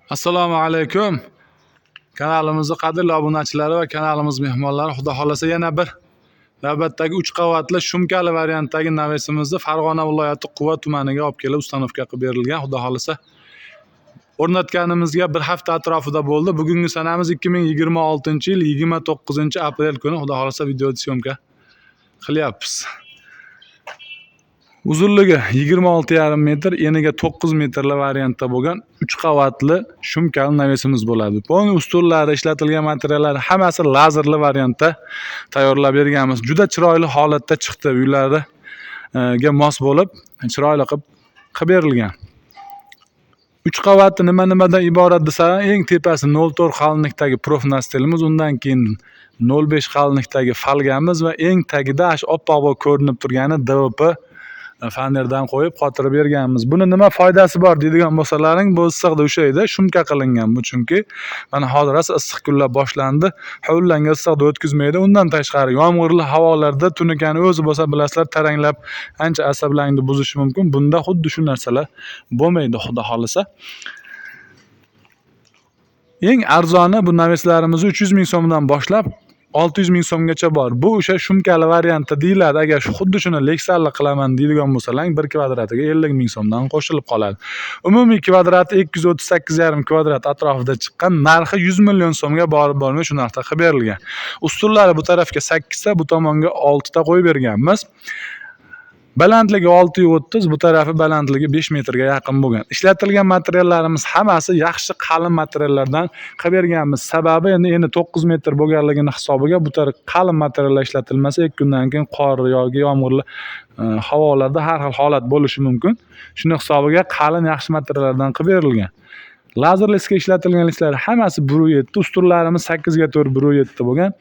Assalomu alaykum. Kanalimizning qadrli obunachilari va kanalimiz mehmonlari, xudo xolasa yana bir navbatdagi 3 qavatli shumkali variantdagi navesimizni Farg'ona viloyati Quva tumaniga olib kelib ustanovka qilib berilgan. Xudo xolasa o'rnatganimizga bir hafta atrofida bo'ldi. Bugungi sanamiz 2026-yil 29-aprel kuni. Xudo xolasa video syomka qilyapmiz. Uzunligi 26,5 metr, eniga 9 metrli variantda bo'lgan 3 qavatli shumkali navesimiz bo'ladi. Buni ustunlari, ishlatilgan materiallari hammasi lazerli variantda tayyorlab berganmiz. Juda chiroyli holatda chiqdi. Uylariga mos bo'lib, chiroyli qilib berilgan. 3 qavatli nimadan iborat desa, eng tepasi 0,4 qalinlikdagi profnastelimiz, undan keyin 0,5 qalinlikdagi falgamiz va eng tagida oppoq bo'lib ko'rinib turgani DVP fanerdan qo'yib qotirib berganmiz. Buni nima foydasi bor deydigan bo'lsalaring, bu issiqda o'sha edi, shumka qilingan bu, chunki mana hozir issiq kunlar boshlandi. Hovlanga issiqda o'tkazmaydi. Undan tashqari yomg'irli havolarda tunikani o'zi bo'lsa, bilasizlar, taranglab ancha asablangni buzishi mumkin. Bunda xuddi shu narsalar bo'lmaydi, xudo xolasa. Eng arzoni bu naveslarimiz 300 ming so'mdan boshlab 600 ming so'mgacha bor. Bu o'sha shumkali variantda deyiladi. Agar xuddi shuni leksalli qilaman deydigan bo'lsalang, 1 kvadratiga 50 ming so'mdan qo'shilib qoladi. Umumiy kvadrati 238,5 kvadrat atrofida chiqqan, narxi 100 million so'mga borib bormay shu narxda qilib berilgan. Ustunlari bu tarafga 8 ta, bu tomonga 6 ta qo'yib berganmiz. Balandligi 6,30, bu tarafi balandligi 5 metrga yaqin bo'lgan. Ishlatilgan materiallarimiz hammasi yaxshi qalin materiallardan qilib berganmiz. Sababi endi 9 metr bo'lganligini hisobiga bu taraf qalin materiallar ishlatilmasa, 2 kundan keyin qor yoki yomg'irli havolarda har xil holat bo'lishi mumkin. Shuni hisobiga qalin yaxshi materiallardan qilib berilgan. Lazerliska ishlatilgan ishlar hammasi 1.7, ustunlarimiz 8 ga 4 1.7 bo'lgan.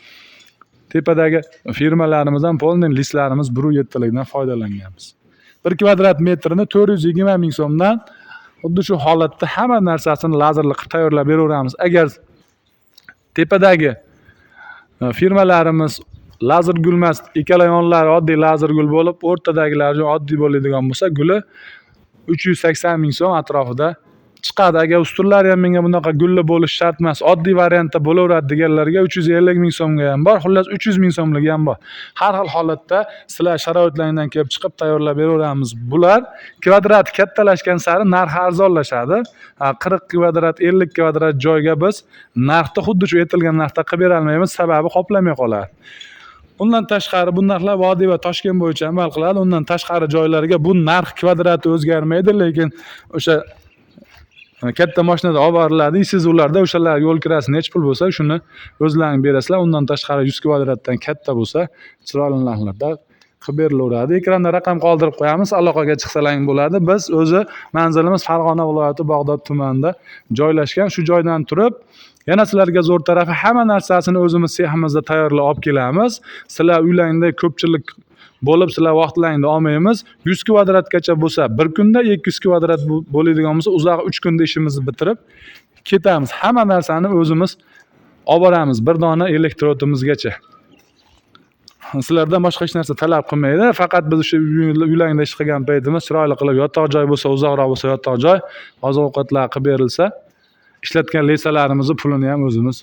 Tepadagi firmalarimizdan polning listlarimiz 1.7 likdan foydalanganmiz. 1 kvadrat metrini 420 ming so'mdan xuddi shu holatda hamma narsasini lazerli qilib tayyorlab beraveramiz. Agar tepadagi firmalarimiz lazer gulmas, ikkala yonlari oddiy lazer gul bo'lib, o'rtadagilari oddiy bo'ladigan bo'lsa, guli 380 ming so'm atrofida chiqadi. Agar ustunlari ham menga bunaqa gulli bo'lish shart emas, oddiy variantda bo'laveradi deganlarga 350 ming so'mga ham bor, xullas 300 ming so'mligi ham bor. Har xil holatda sizlar sharoitlaringdan kelib chiqib tayyorlab beraveramiz. Bular kvadrat kattalashgan sari narxi arzonlashadi. 40 kvadrat, 50 kvadrat joyga biz narxni xuddi shu aytilgan narxda qilib bera olmaymiz, sababi qoplamay qoladi. Undan tashqari bu narxlar Vodiy va Toshkent bo'yicha amal qiladi. Undan tashqari joylarga bu narx kvadrati o'zgarmaydi, lekin o'sha katta mashinada olib boriladi. Siz ularda o'shalar yo'l kirasi nech pul bo'lsa, shuni o'zlaring berasizlar. Undan tashqari 100 kvadratdan katta bo'lsa, chiroyli narxlarda qilib berilaveradi. Ekranda raqam qoldirib qo'yamiz, aloqaga chiqsalaring bo'ladi. Biz o'zi manzilimiz Farg'ona viloyati Bag'dod tumanida joylashgan. Shu joydan turib, yana sizlarga zo'r tarafi hamma narsasini o'zimiz seximizda tayyorlab olib kelamiz. Sizlar uylaringda ko'pchilik bo'lib, sizlar vaqtlaringni olmaymiz. 100 kvadratgacha bo'lsa 1 kunda, 200 kvadrat bo'ladigan bo'lsa uzoq 3 kunda ishimizni bitirib ketamiz. Hamma narsani o'zimiz olib boramiz, bir dona elektrotimizgacha. Sizlardan boshqa hech narsa talab qilmaydi. Faqat biz o'sha uylaringda ish qilgan paytimiz chiroyli qilib yotoq joy bo'lsa, uzoqroq bo'lsa yotoq joy, oziq-ovqatlar qilib berilsa, ishlatgan lesalarimizni pulini ham o'zimiz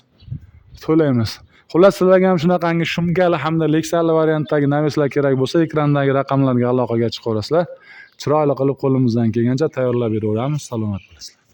to'laymiz. Xullas, sizlarga ham shunaqangi shumkali hamda leksali variantdagi naveslar kerak bo'lsa, ekrandagi raqamlarga aloqaga chiqaverasizlar. Chiroyli qilib qo'limizdan kelgancha tayyorlab beraveramiz. Salomat bo'lasizlar.